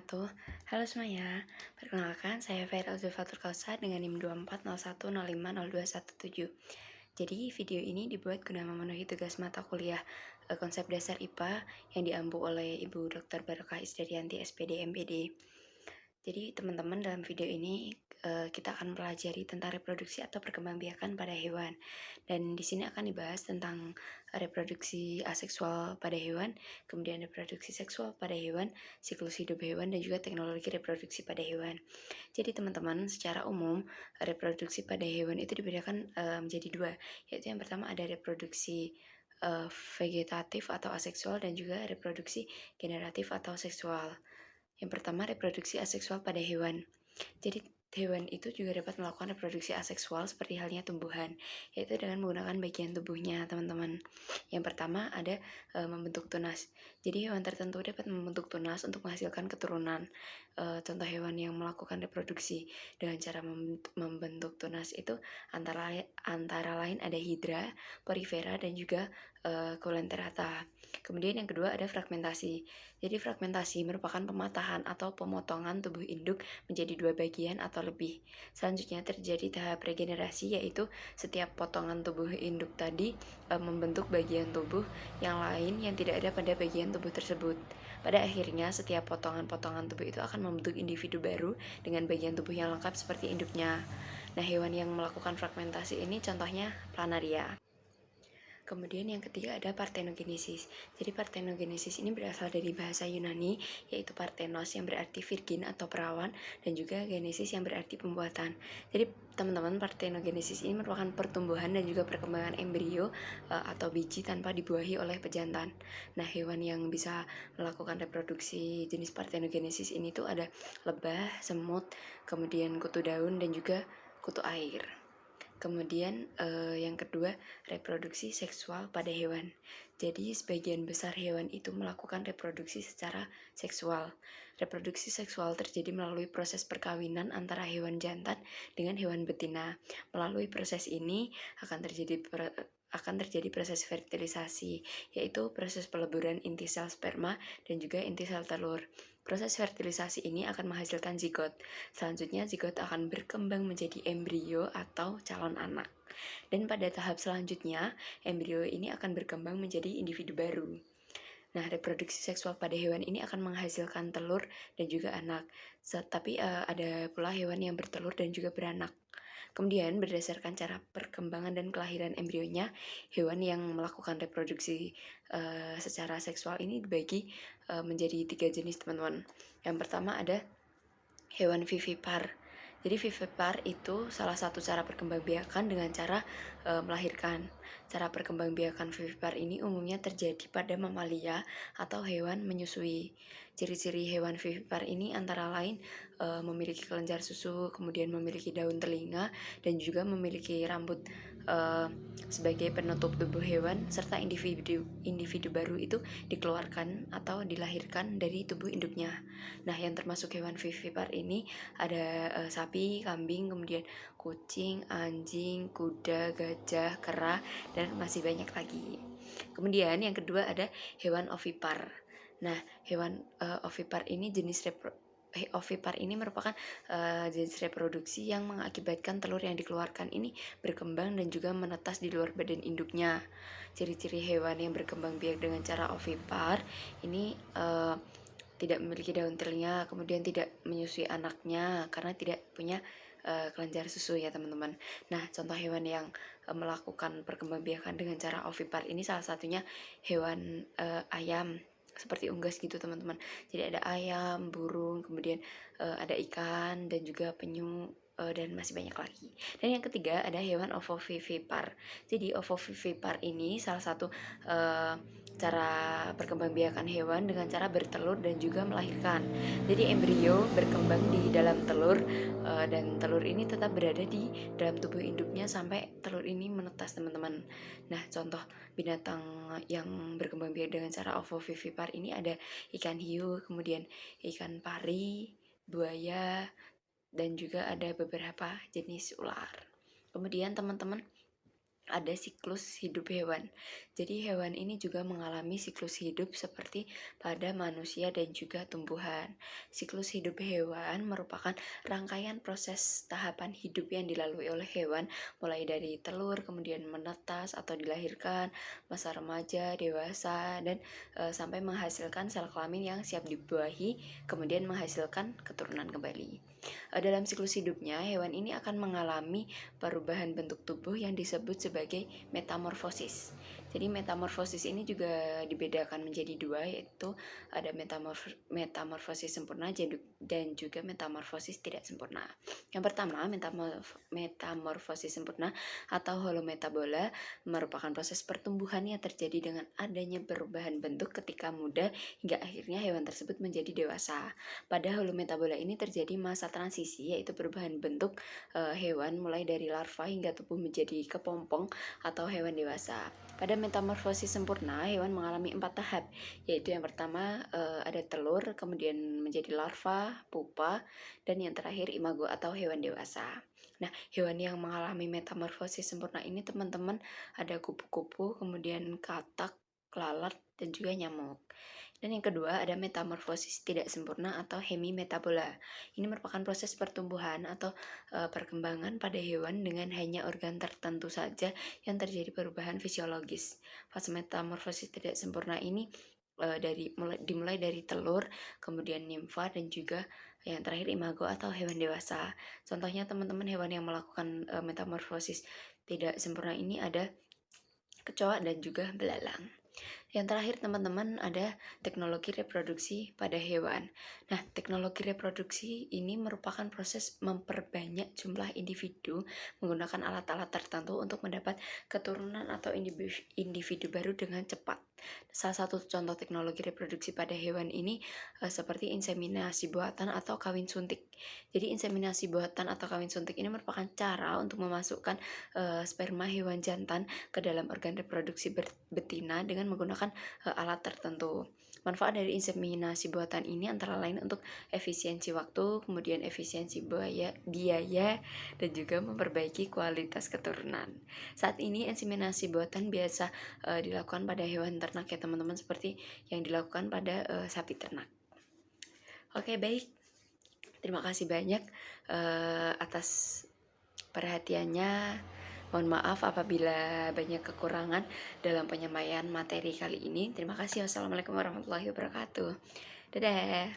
wabarakatuh. Halo semuanya, perkenalkan saya Faira Zulfatur Kausa dengan NIM 2401050217. Jadi video ini dibuat guna memenuhi tugas mata kuliah konsep dasar IPA yang diampu oleh Ibu Dr. Barokah Isdarianti SPD MPD. Jadi teman-teman, dalam video ini kita akan pelajari tentang reproduksi atau perkembangbiakan pada hewan. Dan di sini akan dibahas tentang reproduksi aseksual pada hewan, kemudian reproduksi seksual pada hewan, siklus hidup hewan, dan juga teknologi reproduksi pada hewan. Jadi teman-teman, secara umum reproduksi pada hewan itu dibedakan menjadi dua, yaitu yang pertama ada reproduksi vegetatif atau aseksual dan juga reproduksi generatif atau seksual. Yang pertama, reproduksi aseksual pada hewan. Jadi hewan itu juga dapat melakukan reproduksi aseksual seperti halnya tumbuhan, yaitu dengan menggunakan bagian tubuhnya, teman-teman. Yang pertama ada membentuk tunas. Jadi hewan tertentu dapat membentuk tunas untuk menghasilkan keturunan. Contoh hewan yang melakukan reproduksi dengan cara membentuk tunas itu antara lain ada hidra, porifera, dan juga coelenterata. Kemudian yang kedua ada fragmentasi. Jadi fragmentasi merupakan pematahan atau pemotongan tubuh induk menjadi dua bagian atau lebih. Selanjutnya terjadi tahap regenerasi, yaitu setiap potongan tubuh induk tadi membentuk bagian tubuh yang lain yang tidak ada pada bagian tubuh tersebut. Pada akhirnya setiap potongan-potongan tubuh itu akan membentuk individu baru dengan bagian tubuh yang lengkap seperti induknya. Nah, hewan yang melakukan fragmentasi ini contohnya planaria. Kemudian yang ketiga ada partenogenesis. Jadi partenogenesis ini berasal dari bahasa Yunani, yaitu parthenos yang berarti virgin atau perawan, dan juga genesis yang berarti pembuatan. Jadi teman-teman, partenogenesis ini merupakan pertumbuhan dan juga perkembangan embrio atau biji tanpa dibuahi oleh pejantan. Nah, hewan yang bisa melakukan reproduksi jenis partenogenesis ini tuh ada lebah, semut, kemudian kutu daun, dan juga kutu air. Kemudian yang kedua, reproduksi seksual pada hewan. Jadi sebagian besar hewan itu melakukan reproduksi secara seksual. Reproduksi seksual terjadi melalui proses perkawinan antara hewan jantan dengan hewan betina. Melalui proses ini akan terjadi proses fertilisasi, yaitu proses peleburan inti sel sperma dan juga inti sel telur. Proses fertilisasi ini akan menghasilkan zigot. Selanjutnya zigot akan berkembang menjadi embrio atau calon anak. Dan pada tahap selanjutnya, embrio ini akan berkembang menjadi individu baru. Nah, reproduksi seksual pada hewan ini akan menghasilkan telur dan juga anak. Tapi ada pula hewan yang bertelur dan juga beranak. Kemudian berdasarkan cara perkembangan dan kelahiran embrionya, hewan yang melakukan reproduksi secara seksual ini dibagi menjadi 3 jenis, teman-teman. Yang pertama ada hewan vivipar. Jadi vivipar itu salah satu cara perkembangbiakan dengan cara melahirkan. Cara perkembangbiakan vivipar ini umumnya terjadi pada mamalia atau hewan menyusui. Ciri-ciri hewan vivipar ini antara lain memiliki kelenjar susu, kemudian memiliki daun telinga, dan juga memiliki rambut sebagai penutup tubuh hewan, serta individu baru itu dikeluarkan atau dilahirkan dari tubuh induknya. Nah, yang termasuk hewan vivipar ini ada sapi, kambing, kemudian kucing, anjing, kuda, gajah, kera, dan masih banyak lagi. Kemudian yang kedua ada hewan ovipar. Nah, hewan ovipar ini ovipar ini merupakan jenis reproduksi yang mengakibatkan telur yang dikeluarkan ini berkembang dan juga menetas di luar badan induknya. Ciri-ciri hewan yang berkembang biak dengan cara ovipar ini tidak memiliki daun telinga, kemudian tidak menyusui anaknya karena tidak punya kelenjar susu, ya teman-teman. Nah, contoh hewan yang melakukan perkembangbiakan dengan cara ovipar ini salah satunya hewan ayam seperti unggas gitu, teman-teman. Jadi ada ayam, burung, kemudian ada ikan dan juga penyu, dan masih banyak lagi. Dan yang ketiga ada hewan ovovivipar. Jadi ovovivipar ini salah satu cara perkembangbiakan hewan dengan cara bertelur dan juga melahirkan. Jadi embrio berkembang di dalam telur dan telur ini tetap berada di dalam tubuh induknya sampai telur ini menetas, teman-teman. Nah, contoh binatang yang berkembang biak dengan cara ovovivipar ini ada ikan hiu, kemudian ikan pari, buaya, dan juga ada beberapa jenis ular. Kemudian teman-teman, ada siklus hidup hewan. Jadi hewan ini juga mengalami siklus hidup seperti pada manusia dan juga tumbuhan. Siklus hidup hewan merupakan rangkaian proses tahapan hidup yang dilalui oleh hewan, mulai dari telur, kemudian menetas atau dilahirkan, masa remaja, dewasa, dan sampai menghasilkan sel kelamin yang siap dibuahi, kemudian menghasilkan keturunan kembali. Dalam siklus hidupnya, hewan ini akan mengalami perubahan bentuk tubuh yang disebut sebagai metamorfosis. Jadi metamorfosis ini juga dibedakan menjadi dua, yaitu ada metamorfosis sempurna dan juga metamorfosis tidak sempurna. Yang pertama, metamorfosis sempurna atau holometabola merupakan proses pertumbuhan yang terjadi dengan adanya perubahan bentuk ketika muda hingga akhirnya hewan tersebut menjadi dewasa. Pada holometabola ini terjadi masa transisi, yaitu perubahan bentuk hewan mulai dari larva hingga tumbuh menjadi kepompong atau hewan dewasa. Pada metamorfosis sempurna, hewan mengalami 4 tahap, yaitu yang pertama ada telur, kemudian menjadi larva, pupa, dan yang terakhir imago atau hewan dewasa. Nah, hewan yang mengalami metamorfosis sempurna ini teman-teman ada kupu-kupu, kemudian katak, lalat, dan juga nyamuk. Dan yang kedua ada metamorfosis tidak sempurna atau hemimetabola. Ini merupakan proses pertumbuhan atau perkembangan pada hewan dengan hanya organ tertentu saja yang terjadi perubahan fisiologis. Fase metamorfosis tidak sempurna ini dimulai dari telur, kemudian nimfa, dan juga yang terakhir imago atau hewan dewasa. Contohnya teman-teman hewan yang melakukan metamorfosis tidak sempurna ini ada kecoa dan juga belalang. Yang terakhir teman-teman ada teknologi reproduksi pada hewan. Nah, teknologi reproduksi ini merupakan proses memperbanyak jumlah individu menggunakan alat-alat tertentu untuk mendapat keturunan atau individu baru dengan cepat. Salah satu contoh teknologi reproduksi pada hewan ini seperti inseminasi buatan atau kawin suntik. Jadi inseminasi buatan atau kawin suntik ini merupakan cara untuk memasukkan sperma hewan jantan ke dalam organ reproduksi betina dengan menggunakan alat tertentu. Manfaat dari inseminasi buatan ini antara lain untuk efisiensi waktu, kemudian efisiensi biaya, dan juga memperbaiki kualitas keturunan. Saat ini inseminasi buatan biasa dilakukan pada hewan ternak ya teman-teman, seperti yang dilakukan pada sapi ternak. Oke, baik. Terima kasih banyak atas perhatiannya. Mohon maaf apabila banyak kekurangan dalam penyampaian materi kali ini. Terima kasih. Wassalamualaikum warahmatullahi wabarakatuh. Dadah.